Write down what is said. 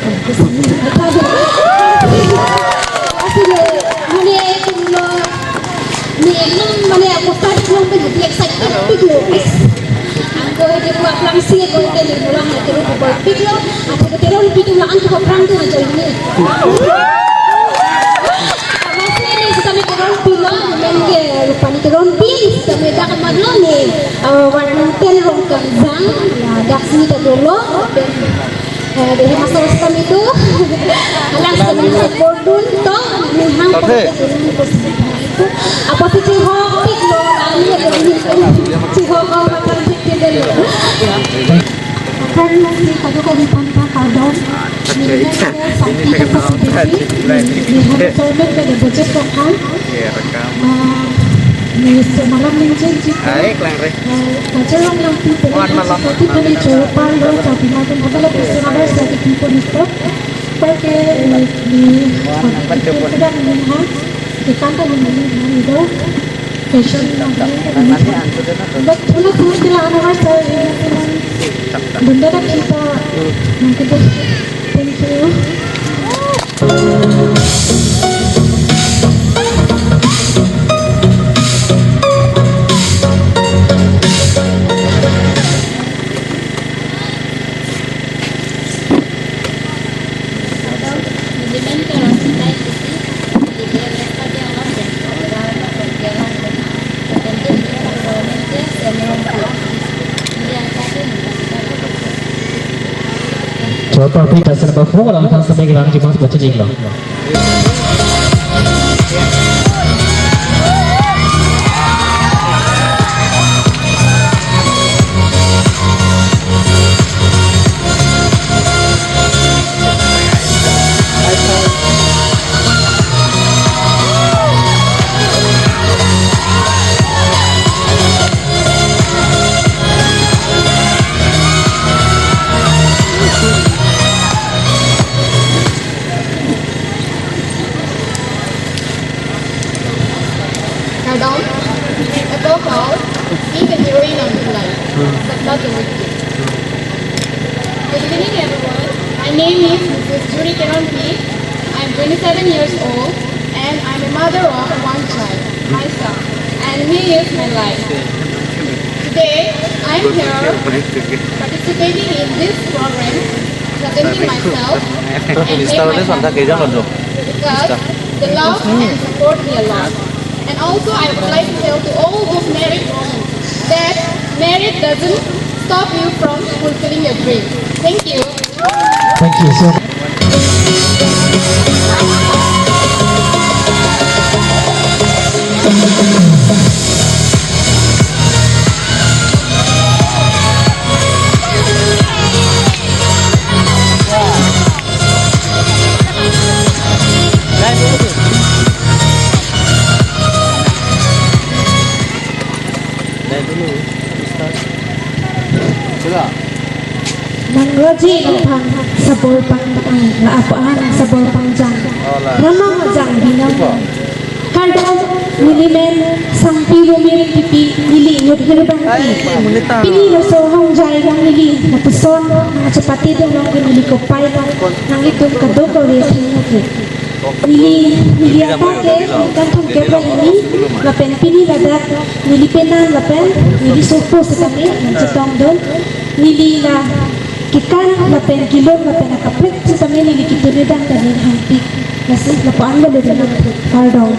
Mana aku tadi belum begitu excited video. Angko dia buat langsir kau dia pulang nak terus buat video. Aku keterus video lah angko perang tu macam ini. Masih ni kita nak terus film, mungkin lupa ni terus film. Kita dah kemana ni? Warna telur kenzang, ya dah sini terlalu. Dari masalah kami tu, alang kami sebordun tu, mihang itu. Apa tu cihok piklo, kami ada cihok kau macam itu dulu. Kan si kado kau di pantai kado, ini saya kenal tadi. Ini sorban pada budget lokal. Ni semalam ni janji. Kelang re. Macam yang people seperti beli copan lo, tapi macam apa lagi sebenarnya seperti people itu, pakai di sedang melihat di kantor melihat itu fashion but थोड़ा थोड़ा kita anak saya benda dah kita mungkin tu thank you. Coba beri dasar berfungsi dalam tangan sampai gelang jemaah baca jinglah. Down, above all, being a heroine of your life, but not the victim. Good evening, everyone. My name is Mrs. Judy Keron P. I'm 27 years old, and I'm a mother of one child, my son, and he is my life. Today, I'm here participating in this program, presenting myself, and make my family because they love and support me a lot. And also I would like to tell to all those married women that marriage doesn't stop you from fulfilling your dreams. Thank you. Thank you so much. Mangloji pang sabol pang naapaan sabol pang jang. Ramang jang binang. Kardang milimen sampiru miring pipi nili ngudhirbang pi. Pini lo so hong jai gang nili napuson cepati dong nong nili ko pai nang itu kado ko res ngi. Nili apa ke kan thong ke pra ini lapen pini ladat nili penan lapen nili sopo sekali cetong don nili la kikan lapen kilon lapen nakaplik sa kami nili kitulidan kanin hampik nasi lapaan ba le kardong